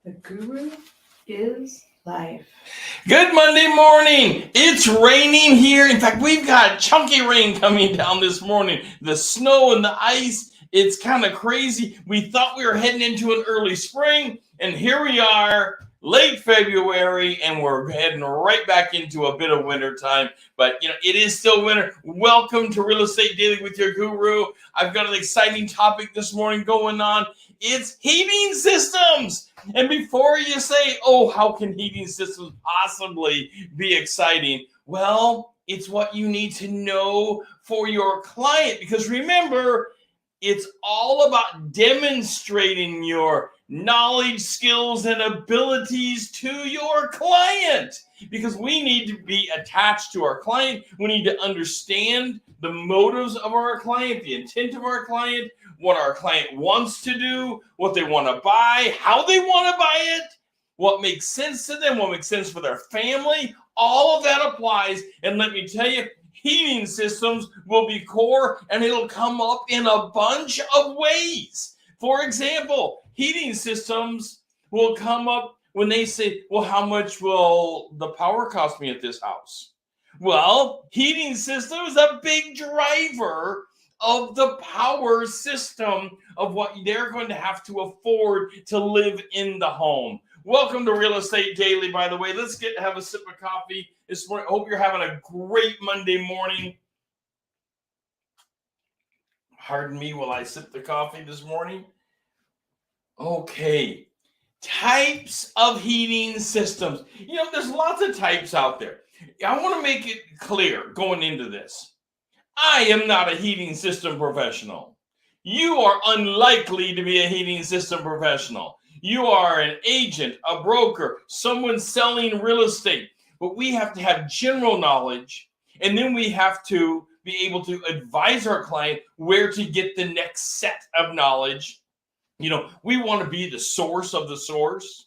The guru is life. Good Monday morning. It's raining here. In fact, we've got chunky rain coming down this morning. The snow and the ice, it's kind of crazy. We thought we were heading into an early spring, and here we are, late February, and we're heading right back into a bit of winter time. But, it is still winter. Welcome to Real Estate Daily with your guru. I've got an exciting topic this morning going on. It's heating systems. And before you say, oh, how can heating systems possibly be exciting? Well, it's what you need to know for your client. Because remember, it's all about demonstrating your knowledge, skills, and abilities to your client. Because we need to be attached to our client. We need to understand the motives of our client, the intent of our client, what our client wants to do, what they want to buy, how they want to buy it, what makes sense to them, what makes sense for their family. All of that applies. And let me tell you, heating systems will be core, and it'll come up in a bunch of ways. For example, heating systems will come up when they say, well, how much will the power cost me at this house? Well, heating system is a big driver of the power system of what they're going to have to afford to live in the home. Welcome to Real Estate Daily, by the way. Let's have a sip of coffee this morning. Hope you're having a great Monday morning. Pardon me while I sip the coffee this morning. Okay. Types of heating systems. There's lots of types out there. I want to make it clear going into this. I am not a heating system professional. You are unlikely to be a heating system professional. You are an agent, a broker, someone selling real estate. But we have to have general knowledge, and then we have to be able to advise our client where to get the next set of knowledge. We want to be the source of the source.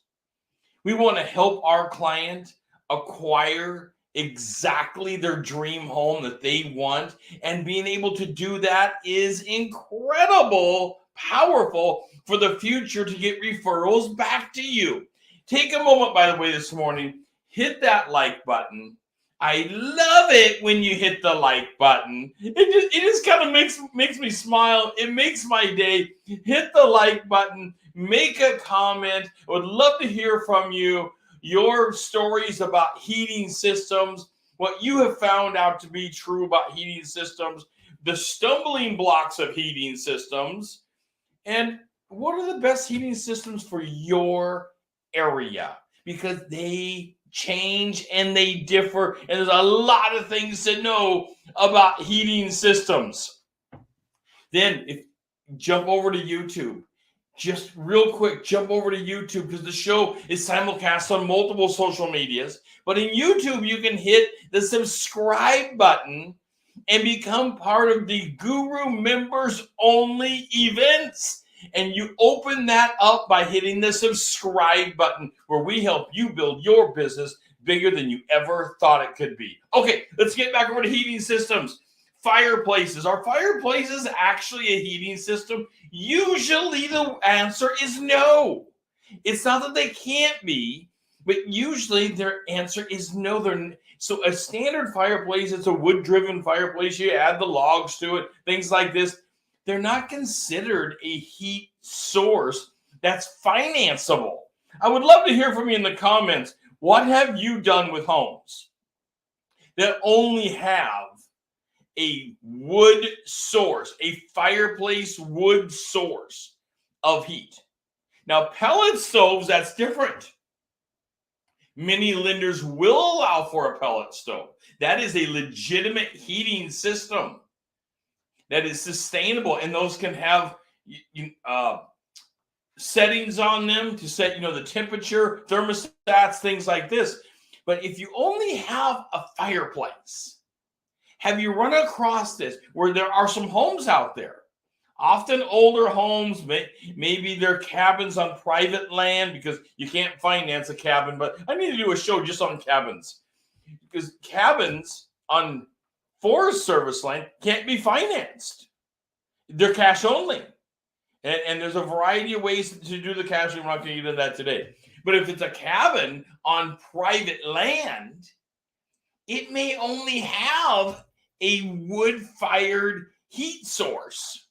We want to help our client acquire exactly their dream home that they want. And being able to do that is incredible, powerful for the future to get referrals back to you. Take a moment, by the way, this morning, hit that like button. I love it when you hit the like button. It just kind of makes me smile. It makes my day. Hit the like button. Make a comment. I would love to hear from you. Your stories about heating systems, what you have found out to be true about heating systems, the stumbling blocks of heating systems, and what are the best heating systems for your area? Because they change and they differ, and there's a lot of things to know about heating systems. Then jump over to YouTube. Just real quick, jump over to YouTube because the show is simulcast on multiple social medias. But in YouTube, you can hit the subscribe button and become part of the Guru members only events. And you open that up by hitting the subscribe button, where we help you build your business bigger than you ever thought it could be. Okay, let's get back over to heating systems. Fireplaces. Are fireplaces actually a heating system? Usually the answer is no. It's not that they can't be, but usually their answer is no. So a standard fireplace, it's a wood-driven fireplace. You add the logs to it, things like this. They're not considered a heat source that's financeable. I would love to hear from you in the comments. What have you done with homes that only have a wood source, a fireplace wood source of heat? Now, pellet stoves, that's different. Many lenders will allow for a pellet stove. That is a legitimate heating system that is sustainable, and those can have settings on them to set, the temperature, thermostats, things like this. But if you only have a fireplace, have you run across this where there are some homes out there, often older homes, maybe they're cabins on private land because you can't finance a cabin, but I need to do a show just on cabins because cabins on Forest Service land can't be financed. They're cash only. And there's a variety of ways to do the caching. We're not going to get into that today. But if it's a cabin on private land, it may only have a wood-fired heat source.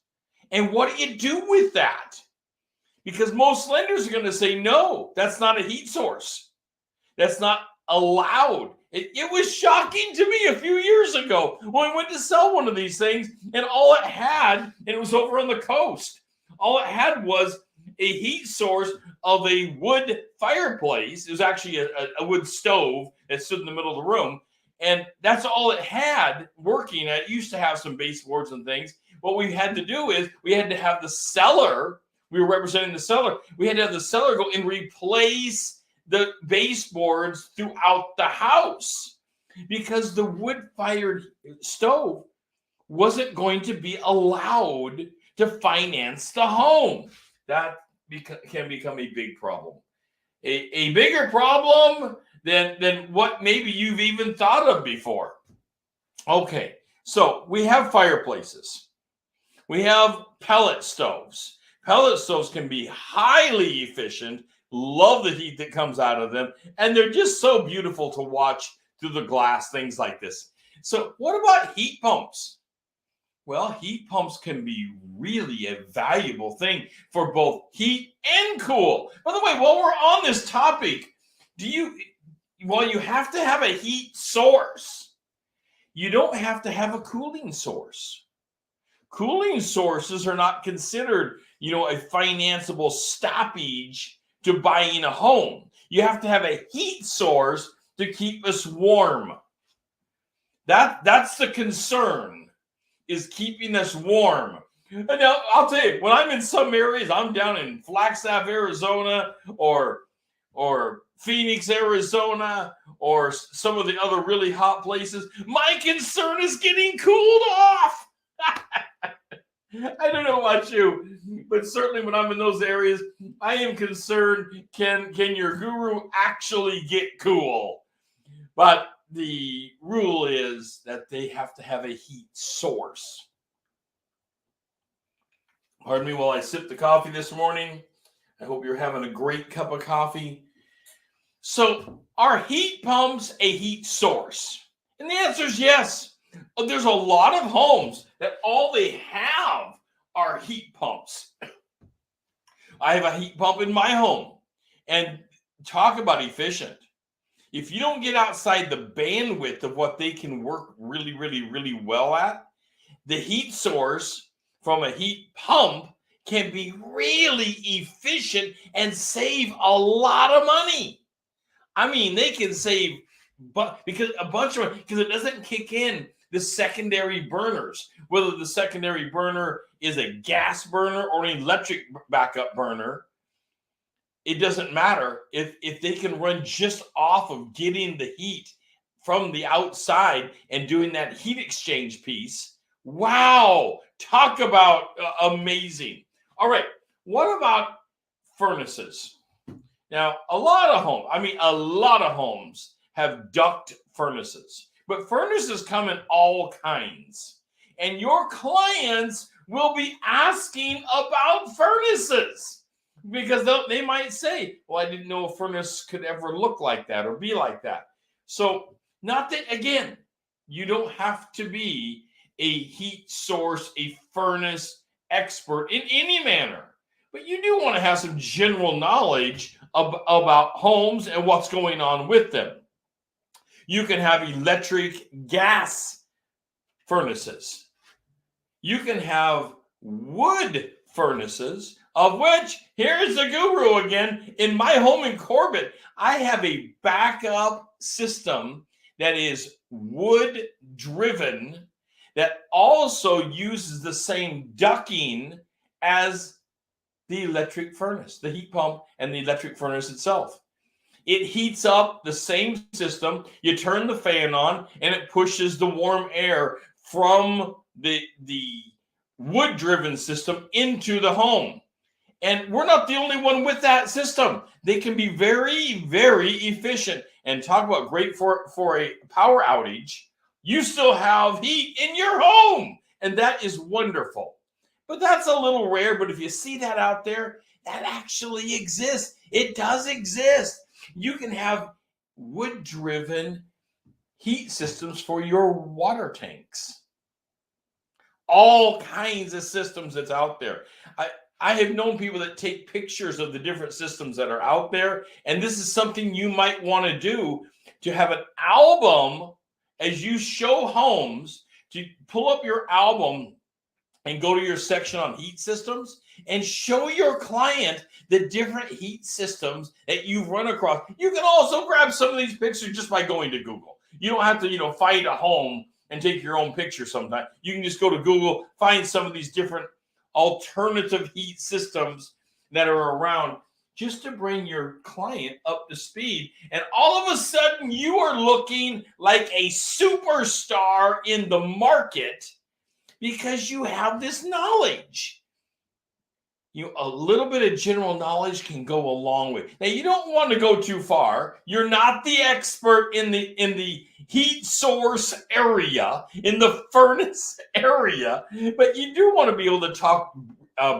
And what do you do with that? Because most lenders are going to say, no, that's not a heat source. That's not allowed. It was shocking to me a few years ago when I went to sell one of these things, and all it had, and it was over on the coast, all it had was a heat source of a wood fireplace. It was actually a wood stove that stood in the middle of the room. And that's all it had working. It used to have some baseboards and things. What we had to do is we had to have the seller, we were representing the seller, we had to have the seller go and replace the baseboards throughout the house because the wood-fired stove wasn't going to be allowed to finance the home. That can become a big problem. A bigger problem than what maybe you've even thought of before. Okay, so we have fireplaces. We have pellet stoves. Pellet stoves can be highly efficient. Love the heat that comes out of them. And they're just so beautiful to watch through the glass, things like this. So what about heat pumps? Well, heat pumps can be really a valuable thing for both heat and cool. By the way, while we're on this topic, while you have to have a heat source, you don't have to have a cooling source. Cooling sources are not considered, a financeable stoppage to buying a home. You have to have a heat source to keep us warm. That's the concern, is keeping us warm. And now, I'll tell you, when I'm in some areas, I'm down in Flagstaff, Arizona, or Phoenix, Arizona, or some of the other really hot places, my concern is getting cooled off. I don't know about you, but certainly when I'm in those areas, I am concerned, can your guru actually get cool? But the rule is that they have to have a heat source. Pardon me while I sip the coffee this morning. I hope you're having a great cup of coffee. So, are heat pumps a heat source? And the answer is yes. There's a lot of homes that all they have are heat pumps. I have a heat pump in my home. And talk about efficient. If you don't get outside the bandwidth of what they can work really, really, really well at, the heat source from a heat pump can be really efficient and save a lot of money. I mean, they can save, because it doesn't kick in the secondary burners, whether the secondary burner is a gas burner or an electric backup burner. It doesn't matter if they can run just off of getting the heat from the outside and doing that heat exchange piece. Wow, talk about amazing. All right, what about furnaces? Now, a lot of homes have duct furnaces, but furnaces come in all kinds. And your clients will be asking about furnaces because they might say, well, I didn't know a furnace could ever look like that or be like that. So, not that, again, you don't have to be a heat source, a furnace expert in any manner, but you do want to have some general knowledge about homes and what's going on with them. You can have electric gas furnaces. You can have wood furnaces, of which, here's the guru again. In my home in Corbett, I have a backup system that is wood driven that also uses the same ducting as the electric furnace, the heat pump and the electric furnace itself. It heats up the same system. You turn the fan on and it pushes the warm air from the wood-driven system into the home. And we're not the only one with that system. They can be very, very efficient. And talk about great for a power outage. You still have heat in your home. And that is wonderful. But that's a little rare. But if you see that out there, that actually exists. It does exist. You can have wood-driven heat systems for your water tanks. All kinds of systems that's out there. I have known people that take pictures of the different systems that are out there, and this is something you might want to do, to have an album as you show homes, to pull up your album and go to your section on heat systems and show your client the different heat systems that you've run across. You can also grab some of these pictures just by going to Google. You don't have to, find a home and take your own picture sometime. You can just go to Google, find some of these different alternative heat systems that are around, just to bring your client up to speed. And all of a sudden, you are looking like a superstar in the market because you have this knowledge. A little bit of general knowledge can go a long way. Now, you don't want to go too far. You're not the expert in the heat source area, in the furnace area, but you do want to be able to talk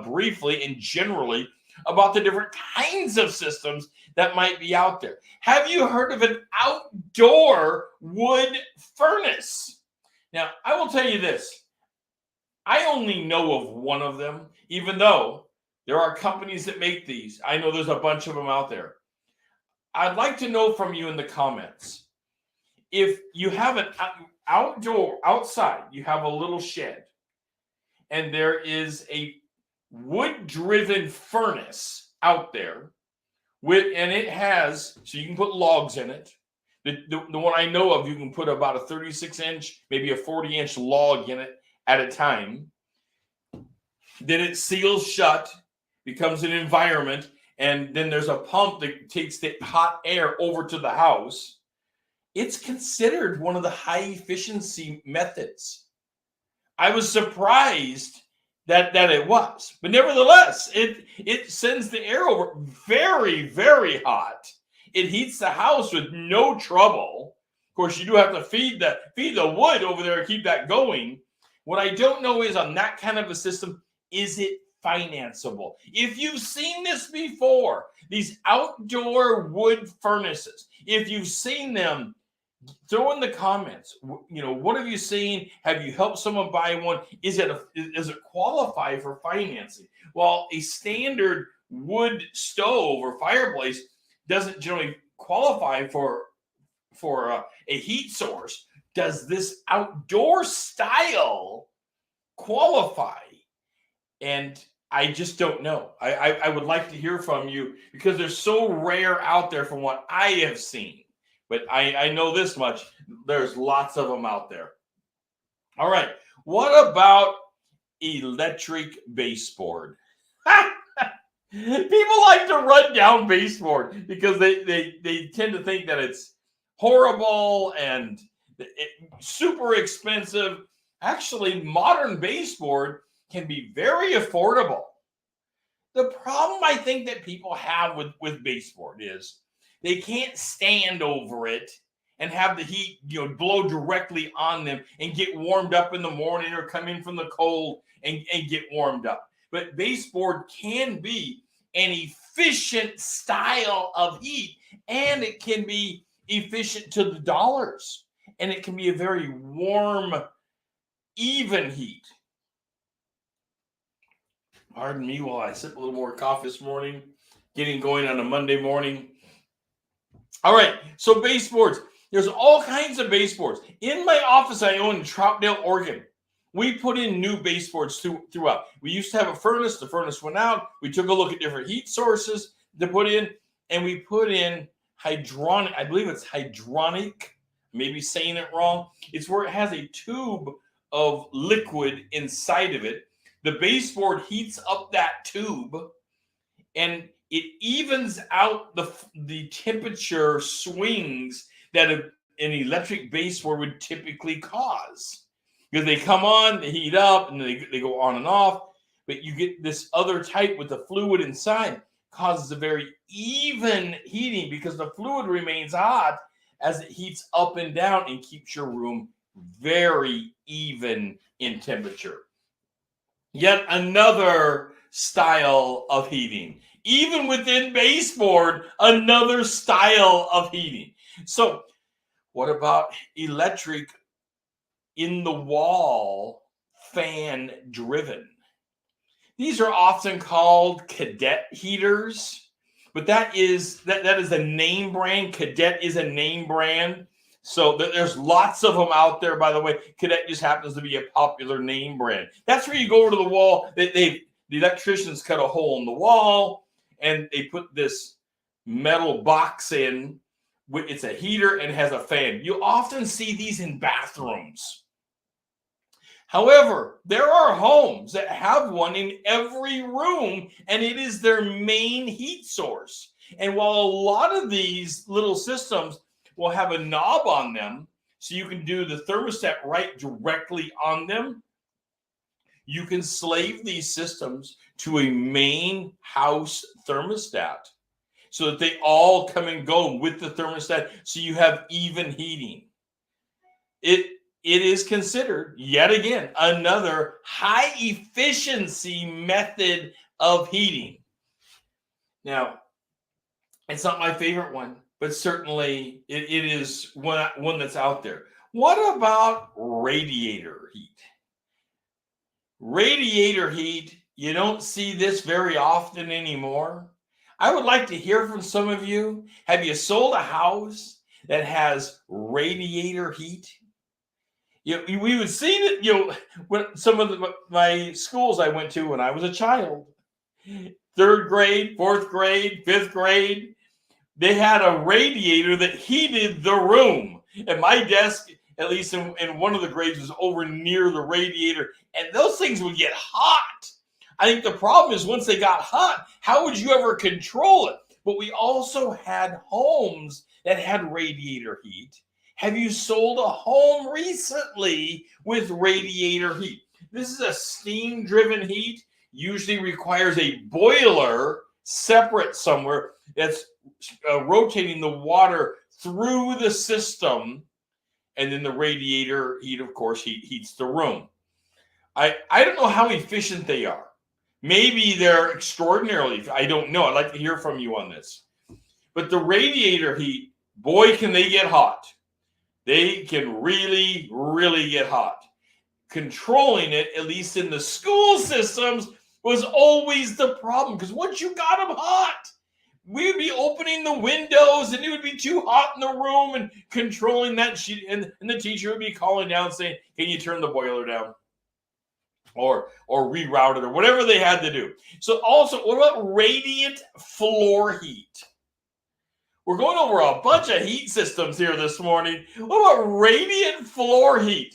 briefly and generally about the different kinds of systems that might be out there. Have you heard of an outdoor wood furnace? Now, I will tell you this. I only know of one of them, even though there are companies that make these. I know there's a bunch of them out there. I'd like to know from you in the comments, if you have an outside, you have a little shed, and there is a wood-driven furnace out there, and it has, so you can put logs in it. The one I know of, you can put about a 36-inch, maybe a 40-inch log in it at a time. Then it seals shut, becomes an environment, and then there's a pump that takes the hot air over to the house. It's considered one of the high efficiency methods. I was surprised that it was, but nevertheless, it sends the air over very, very hot. It heats the house with no trouble. Of course, you do have to feed the wood over there to keep that going. What I don't know is, on that kind of a system, is it financeable? If you've seen this before, these outdoor wood furnaces, if you've seen them, throw in the comments. What have you seen? Have you helped someone buy one? Does it qualify for financing? Well, a standard wood stove or fireplace doesn't generally qualify for a heat source. Does this outdoor style qualify? And I just don't know. I would like to hear from you, because they're so rare out there from what I have seen. But I know this much. There's lots of them out there. All right. What about electric baseboard? People like to run down baseboard because they tend to think that it's horrible and super expensive. Actually, modern baseboard can be very affordable. The problem I think that people have with baseboard is they can't stand over it and have the heat blow directly on them and get warmed up in the morning, or come in from the cold and get warmed up. But baseboard can be an efficient style of heat, and it can be efficient to the dollars, and it can be a very warm, even heat. Pardon me while I sip a little more coffee this morning, getting going on a Monday morning. All right, so baseboards. There's all kinds of baseboards. In my office I own in Troutdale, Oregon, we put in new baseboards throughout. We used to have a furnace. The furnace went out. We took a look at different heat sources to put in, and we put in hydronic. I believe it's hydronic. Maybe saying it wrong. It's where it has a tube of liquid inside of it. The baseboard heats up that tube, and it evens out the temperature swings that an electric baseboard would typically cause. Because they come on, they heat up, and they go on and off. But you get this other type with the fluid inside, causes a very even heating, because the fluid remains hot as it heats up and down and keeps your room very even in temperature. Yet another style of heating. Even within baseboard, another style of heating. So what about electric in the wall fan driven? These are often called Cadet Heaters, but that is a name brand. Cadet is a name brand. So there's lots of them out there, by the way. Cadet just happens to be a popular name brand. That's where you go to the wall. The electricians cut a hole in the wall, and they put this metal box in. It's a heater and has a fan. You often see these in bathrooms. However, there are homes that have one in every room, and it is their main heat source. And while a lot of these little systems will have a knob on them, so you can do the thermostat right directly on them, you can slave these systems to a main house thermostat so that they all come and go with the thermostat, so you have even heating. It is considered, yet again, another high efficiency method of heating. Now, it's not my favorite one, but certainly it is one that's out there. What about radiator heat? Radiator heat, you don't see this very often anymore. I would like to hear from some of you. Have you sold a house that has radiator heat? We would see that, when some of my schools I went to when I was a child, 3rd grade, 4th grade, 5th grade, they had a radiator that heated the room. And my desk, at least in one of the grades, was over near the radiator, and those things would get hot. I think the problem is once they got hot, how would you ever control it? But we also had homes that had radiator heat. Have you sold a home recently with radiator heat? This is a steam-driven heat, usually requires a boiler separate somewhere that's rotating the water through the system, and then the radiator heat, of course, heats the room. I don't know how efficient they are. Maybe they're extraordinarily, I don't know. I'd like to hear from you on this. But the radiator heat, boy, can they get hot. They can really, really get hot. Controlling it, at least in the school systems, was always the problem. Because once you got them hot, we would be opening the windows and it would be too hot in the room and controlling that sheet. And the teacher would be calling down saying, can you turn the boiler down? Or reroute it, or whatever they had to do. So also, what about radiant floor heat? We're going over a bunch of heat systems here this morning. What about radiant floor heat?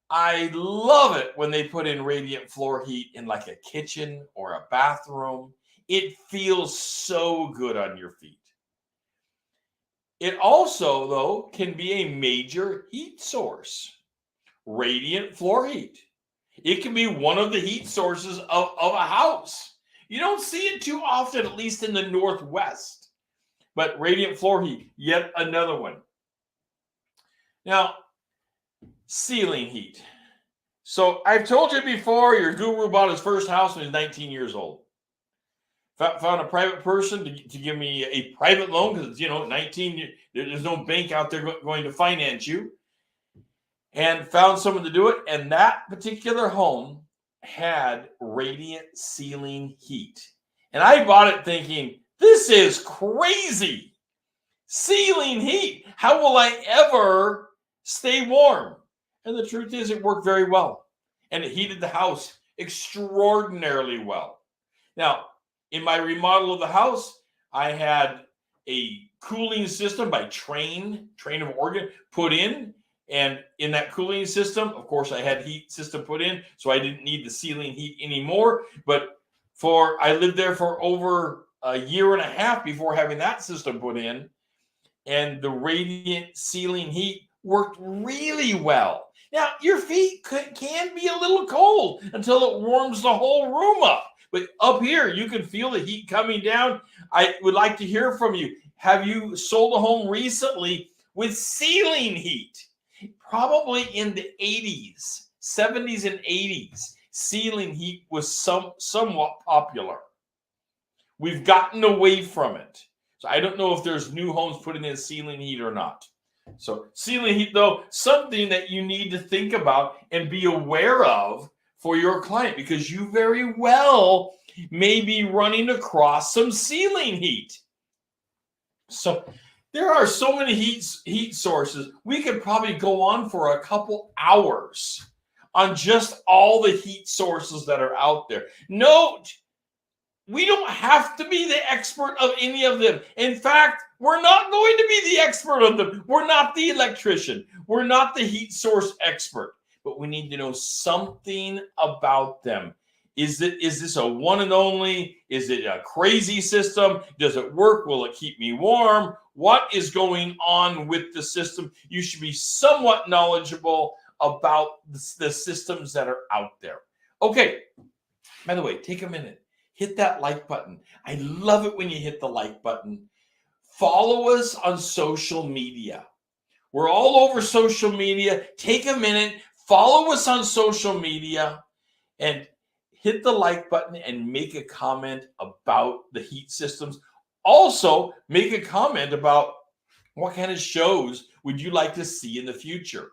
I love it when they put in radiant floor heat in like a kitchen or a bathroom. It feels so good on your feet. It also, though, can be a major heat source. Radiant floor heat. It can be one of the heat sources of a house. You don't see it too often, at least in the Northwest. But radiant floor heat, yet another one. Now, ceiling heat. So I've told you before, your guru bought his first house when he was 19 years old. Found a private person to give me a private loan because, 19, there's no bank out there going to finance you. And found someone to do it. And that particular home had radiant ceiling heat. And I bought it thinking, this is crazy. Ceiling heat. How will I ever stay warm? And the truth is, it worked very well. And it heated the house extraordinarily well. Now, in my remodel of the house, I had a cooling system by Train of Oregon put in. And in that cooling system, of course, I had heat system put in, so I didn't need the ceiling heat anymore. But I lived there for over a year and a half before having that system put in, and the radiant ceiling heat worked really well. Now, your feet can be a little cold until it warms the whole room up. But up here, you can feel the heat coming down. I would like to hear from you. Have you sold a home recently with ceiling heat? Probably in the 80s, 70s and 80s. ceiling heat was somewhat popular. We've gotten away from it. So I don't know if there's new homes putting in ceiling heat or not. So ceiling heat, though, something that you need to think about and be aware of for your client, because you very well may be running across some ceiling heat. So there are so many heat sources. We could probably go on for a couple hours on just all the heat sources that are out there. Note, we don't have to be the expert of any of them. In fact, we're not going to be the expert of them. We're not the electrician. We're not the heat source expert. But we need to know something about them. Is this a one and only? Is it a crazy system? Does it work? Will it keep me warm? What is going on with the system? You should be somewhat knowledgeable about the systems that are out there. Okay, by the way, take a minute. Hit that like button. I love it when you hit the like button. Follow us on social media. We're all over social media. Take a minute, follow us on social media, and hit the like button and make a comment about the heat systems. Also, make a comment about what kind of shows would you like to see in the future.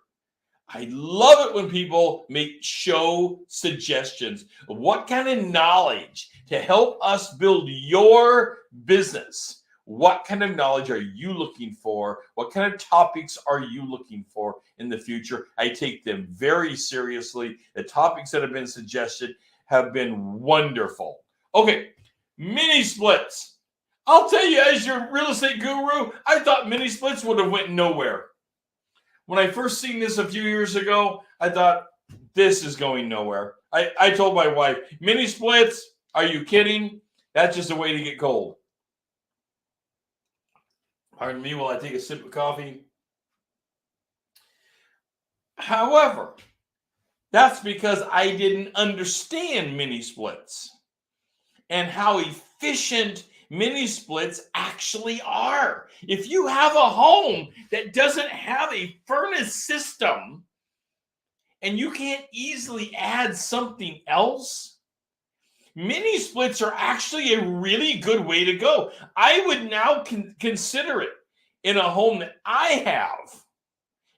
I love it when people make show suggestions of what kind of knowledge to help us build your business. What kind of knowledge are you looking for? What kind of topics are you looking for in the future? I take them very seriously. The topics that have been suggested have been wonderful. Okay, mini splits. I'll tell you, as your real estate guru, I thought mini splits would have went nowhere. When I first seen this a few years ago, I thought, this is going nowhere. I told my wife, mini splits, are you kidding? That's just a way to get cold. Pardon me while I take a sip of coffee. However, that's because I didn't understand mini splits and how efficient mini splits actually are. If you have a home that doesn't have a furnace system and you can't easily add something else, mini splits are actually a really good way to go. I would now consider it in a home that I have.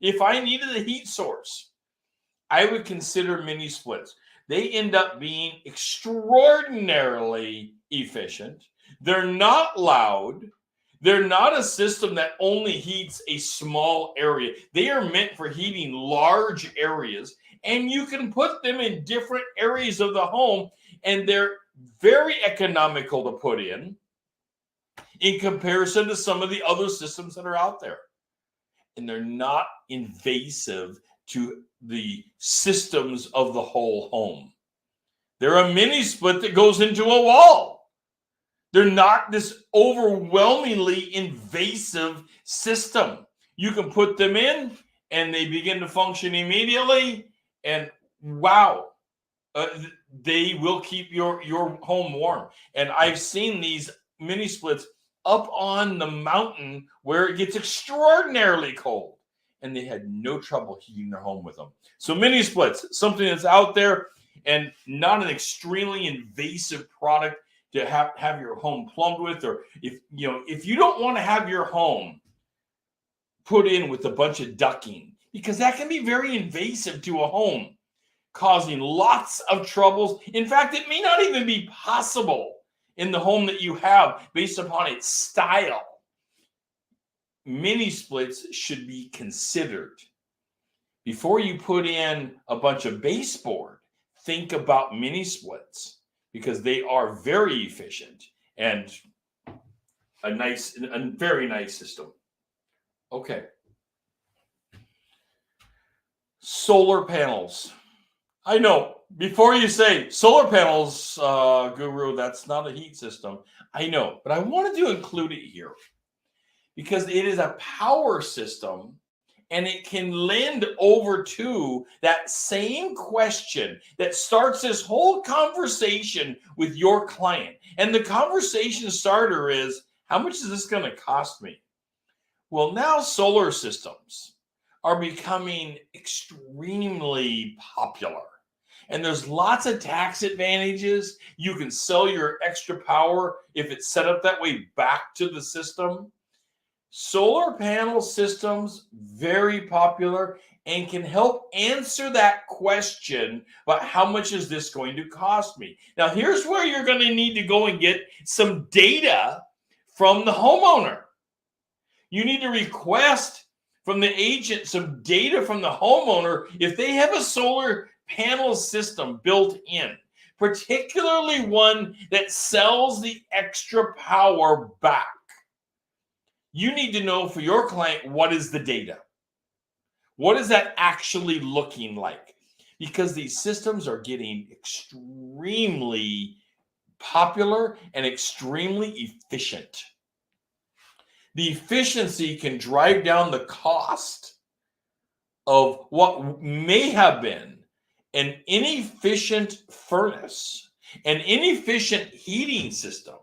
If I needed a heat source, I would consider mini splits. They end up being extraordinarily efficient. They're not loud. They're not a system that only heats a small area. They are meant for heating large areas, and you can put them in different areas of the home, and they're very economical to put in comparison to some of the other systems that are out there. And they're not invasive to the systems of the whole home. They're a mini split that goes into a wall. They're not this overwhelmingly invasive system. You can put them in and they begin to function immediately, and wow, they will keep your home warm. And I've seen these mini splits up on the mountain where it gets extraordinarily cold, and they had no trouble heating their home with them. So mini splits, something that's out there and not an extremely invasive product to have your home plumbed with. Or if you don't want to have your home put in with a bunch of ducting, because that can be very invasive to a home, causing lots of troubles. In fact, it may not even be possible in the home that you have based upon its style. Mini splits should be considered. Before you put in a bunch of baseboard, think about mini splits, because they are very efficient and a very nice system. Okay. Solar panels. I know, before you say solar panels, guru, that's not a heat system. I know, but I wanted to include it here because it is a power system, and it can lend over to that same question that starts this whole conversation with your client. And the conversation starter is, how much is this going to cost me? Well, now solar systems are becoming extremely popular. and there's lots of tax advantages. You can sell your extra power if it's set up that way back to the system. Solar panel systems, very popular, and can help answer that question about how much is this going to cost me. Now, here's where you're going to need to go and get some data from the homeowner. You need to request from the agent some data from the homeowner if they have a solar panel system built in, particularly one that sells the extra power back. You need to know for your client, what is the data? What is that actually looking like? Because these systems are getting extremely popular and extremely efficient. The efficiency can drive down the cost of what may have been an inefficient furnace, an inefficient heating system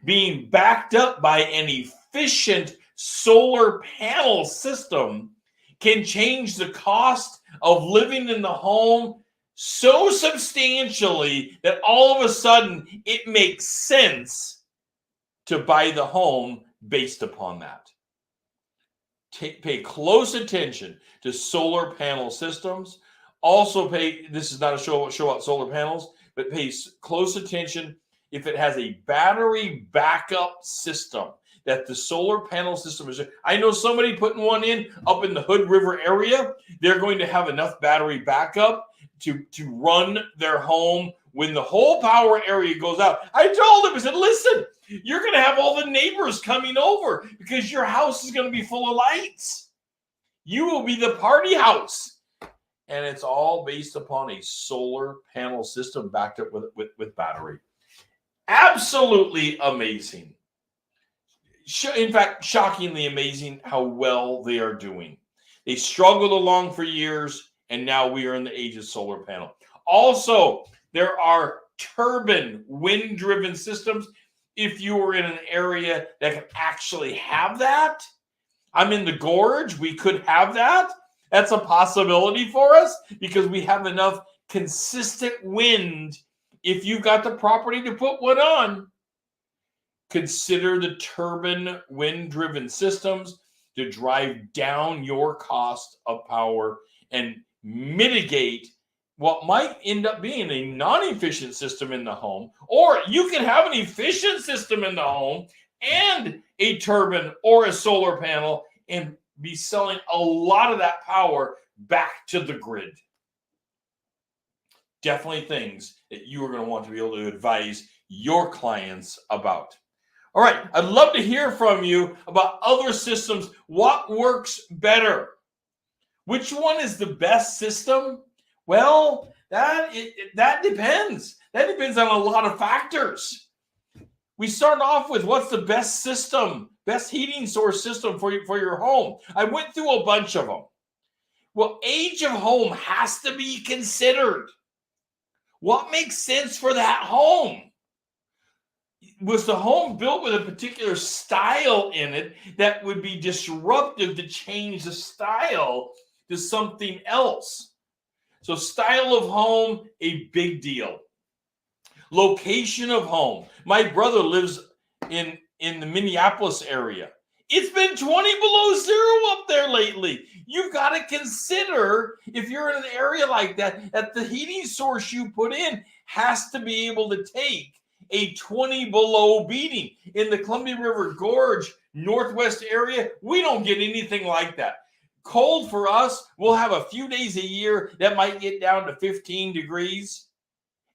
being backed up by an efficient solar panel system can change the cost of living in the home so substantially that all of a sudden it makes sense to buy the home based upon that. Pay close attention to solar panel systems. Also this is not a show about solar panels, but pay close attention if it has a battery backup system that the solar panel system is. I know somebody putting one in up in the Hood River area. They're going to have enough battery backup to run their home when the whole power area goes out. I told them, I said, listen, you're going to have all the neighbors coming over because your house is going to be full of lights. You will be the party house. And it's all based upon a solar panel system backed up with battery. Absolutely amazing. In fact, shockingly amazing how well they are doing. They struggled along for years, and now we are in the age of solar panel. Also, there are turbine wind-driven systems. If you are in an area that can actually have that, I'm in the gorge, we could have that. That's a possibility for us because we have enough consistent wind. If you've got the property to put one on, consider the turbine wind-driven systems to drive down your cost of power and mitigate what might end up being a non-efficient system in the home. Or you can have an efficient system in the home and a turbine or a solar panel and be selling a lot of that power back to the grid. Definitely things that you are going to want to be able to advise your clients about. All right, I'd love to hear from you about other systems. What works better? Which one is the best system? Well, that depends. That depends on a lot of factors. We start off with what's the best system, best heating source system for your home. I went through a bunch of them. Well, age of home has to be considered. What makes sense for that home? Was the home built with a particular style in it that would be disruptive to change the style to something else? So style of home, a big deal. Location of home. My brother lives in the Minneapolis area. It's been 20 below zero up there lately. You've got to consider, if you're in an area like that, that the heating source you put in has to be able to take a 20 below beating. In the Columbia River Gorge, Northwest area, we don't get anything like that. Cold for us, we'll have a few days a year that might get down to 15 degrees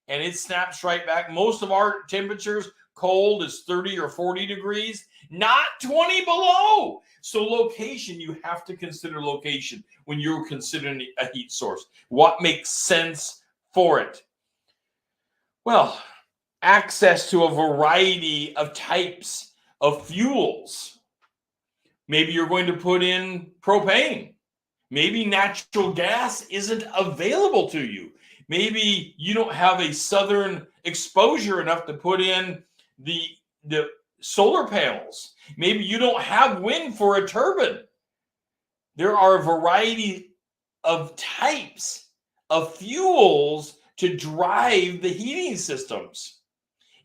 and it snaps right back. Most of our temperatures, cold is 30 or 40 degrees, not 20 below. So location, you have to consider location when you're considering a heat source. What makes sense for it? Well, access to a variety of types of fuels. Maybe you're going to put in propane. Maybe natural gas isn't available to you. Maybe you don't have a southern exposure enough to put in the solar panels. Maybe you don't have wind for a turbine. There are a variety of types of fuels to drive the heating systems.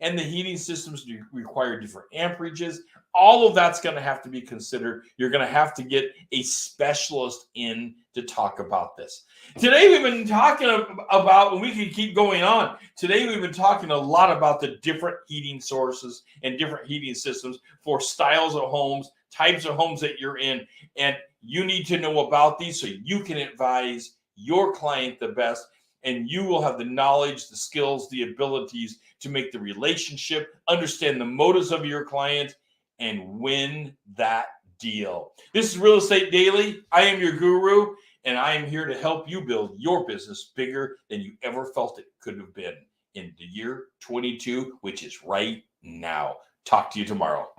And the heating systems require different amperages. All of that's going to have to be considered. You're going to have to get a specialist in to talk about this. Today we've been talking about, and we can keep going on. Today we've been talking a lot about the different heating sources and different heating systems for styles of homes, types of homes that you're in. And you need to know about these so you can advise your client the best. And you will have the knowledge, the skills, the abilities to make the relationship, understand the motives of your client, and win that deal. This is Real Estate Daily. I am your guru, and I am here to help you build your business bigger than you ever felt it could have been in the year 22, which is right now. Talk to you tomorrow.